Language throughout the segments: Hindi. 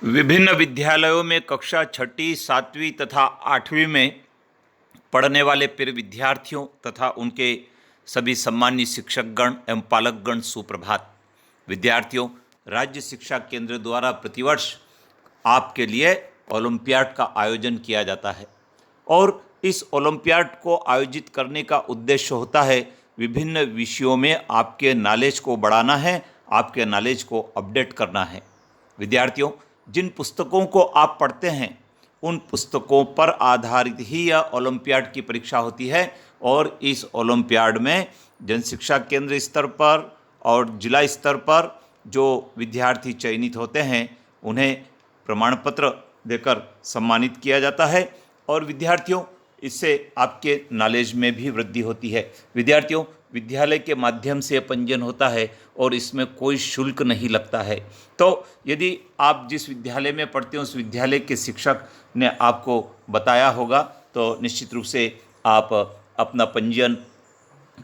विभिन्न विद्यालयों में कक्षा छठी, सातवीं तथा आठवीं में पढ़ने वाले प्रिय विद्यार्थियों तथा उनके सभी सम्मानित शिक्षकगण एवं पालकगण सुप्रभात। विद्यार्थियों, राज्य शिक्षा केंद्र द्वारा प्रतिवर्ष आपके लिए ओलंपियाड का आयोजन किया जाता है और इस ओलंपियाड को आयोजित करने का उद्देश्य होता है विभिन्न विषयों में आपके नॉलेज को बढ़ाना है, आपके नॉलेज को अपडेट करना है। विद्यार्थियों, जिन पुस्तकों को आप पढ़ते हैं उन पुस्तकों पर आधारित ही यह ओलंपियाड की परीक्षा होती है और इस ओलंपियाड में जन शिक्षा केंद्र स्तर पर और जिला स्तर पर जो विद्यार्थी चयनित होते हैं उन्हें प्रमाण पत्र देकर सम्मानित किया जाता है और विद्यार्थियों, इससे आपके नॉलेज में भी वृद्धि होती है। विद्यार्थियों, विद्यालय के माध्यम से पंजीयन होता है और इसमें कोई शुल्क नहीं लगता है। तो यदि आप जिस विद्यालय में पढ़ते हैं उस विद्यालय के शिक्षक ने आपको बताया होगा तो निश्चित रूप से आप अपना पंजीयन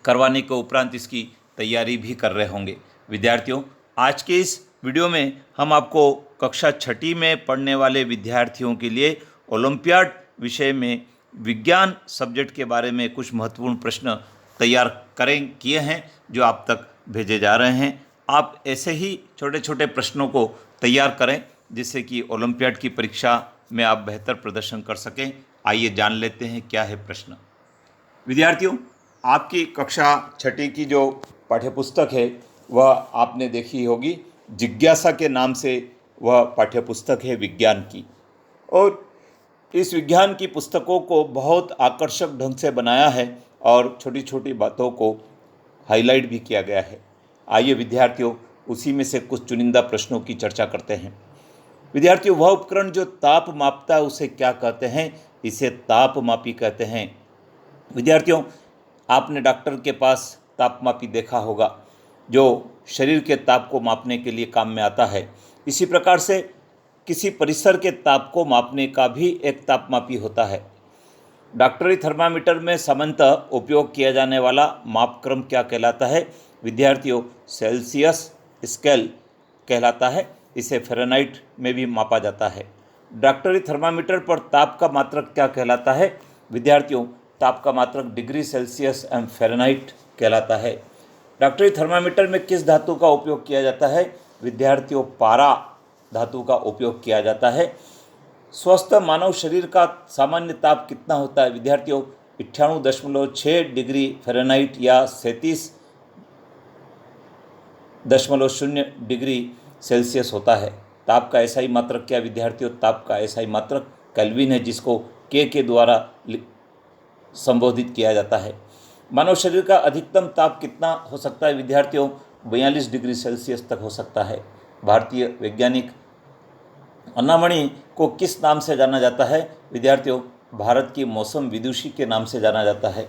करवाने के उपरांत इसकी तैयारी भी कर रहे होंगे। विद्यार्थियों, आज के इस वीडियो में हम आपको कक्षा छठी में पढ़ने वाले विद्यार्थियों के लिए ओलंपियाड विषय में विज्ञान सब्जेक्ट के बारे में कुछ महत्वपूर्ण प्रश्न तैयार किए हैं जो आप तक भेजे जा रहे हैं। आप ऐसे ही छोटे छोटे प्रश्नों को तैयार करें जिससे कि ओलंपियाड की परीक्षा में आप बेहतर प्रदर्शन कर सकें। आइए जान लेते हैं क्या है प्रश्न। विद्यार्थियों, आपकी कक्षा छठी की जो पाठ्यपुस्तक है वह आपने देखी होगी। जिज्ञासा के नाम से वह पाठ्यपुस्तक है विज्ञान की, और इस विज्ञान की पुस्तकों को बहुत आकर्षक ढंग से बनाया है और छोटी छोटी बातों को हाईलाइट भी किया गया है। आइए विद्यार्थियों, उसी में से कुछ चुनिंदा प्रश्नों की चर्चा करते हैं। विद्यार्थियों, वह उपकरण जो ताप मापता है उसे क्या कहते हैं? इसे तापमापी कहते हैं। विद्यार्थियों, आपने डॉक्टर के पास तापमापी देखा होगा जो शरीर के ताप को मापने के लिए काम में आता है। इसी प्रकार से किसी परिसर के ताप को मापने का भी एक तापमापी होता है। डॉक्टरी थर्मामीटर में सामान्यतः उपयोग किया जाने वाला मापक्रम क्या कहलाता है? विद्यार्थियों, सेल्सियस स्केल कहलाता है। इसे फ़ारेनहाइट में भी मापा जाता है। डॉक्टरी थर्मामीटर पर ताप का मात्रक क्या कहलाता है? विद्यार्थियों, ताप का मात्रक डिग्री सेल्सियस एवं फ़ारेनहाइट कहलाता है। डॉक्टरी थर्मामीटर में किस धातु का उपयोग किया जाता है? विद्यार्थियों, पारा धातु का उपयोग किया जाता है। स्वस्थ मानव शरीर का सामान्य ताप कितना होता है? विद्यार्थियों, 98.6 डिग्री फ़ारेनहाइट या 37.0 डिग्री सेल्सियस होता है। ताप का ऐसा ही मात्रक क्या? विद्यार्थियों, ताप का ऐसा ही मात्रक केल्विन है जिसको के द्वारा संबोधित किया जाता है। मानव शरीर का अधिकतम ताप कितना हो सकता है? विद्यार्थियों, 42 डिग्री सेल्सियस तक हो सकता है। भारतीय वैज्ञानिक अन्नामणि को किस नाम से जाना जाता है? विद्यार्थियों, भारत की मौसम विदुषी के नाम से जाना जाता है।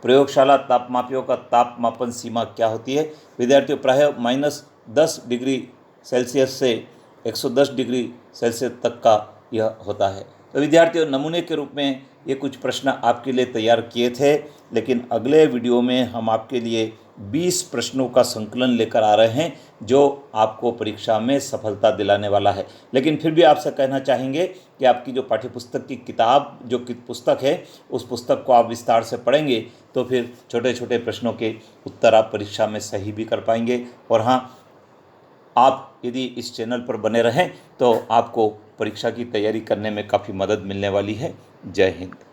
प्रयोगशाला तापमापियों का तापमापन सीमा क्या होती है? विद्यार्थियों, प्रायः -10 डिग्री सेल्सियस से 110 डिग्री सेल्सियस तक का यह होता है। तो विद्यार्थियों, नमूने के रूप में ये कुछ प्रश्न आपके लिए तैयार किए थे, लेकिन अगले वीडियो में हम आपके लिए 20 प्रश्नों का संकलन लेकर आ रहे हैं जो आपको परीक्षा में सफलता दिलाने वाला है। लेकिन फिर भी आपसे कहना चाहेंगे कि आपकी जो पाठ्यपुस्तक की किताब जो कि पुस्तक है उस पुस्तक को आप विस्तार से पढ़ेंगे तो फिर छोटे छोटे प्रश्नों के उत्तर आप परीक्षा में सही भी कर पाएंगे। और हाँ, आप यदि इस चैनल पर बने रहें तो आपको परीक्षा की तैयारी करने में काफ़ी मदद मिलने वाली है। जय हिंद।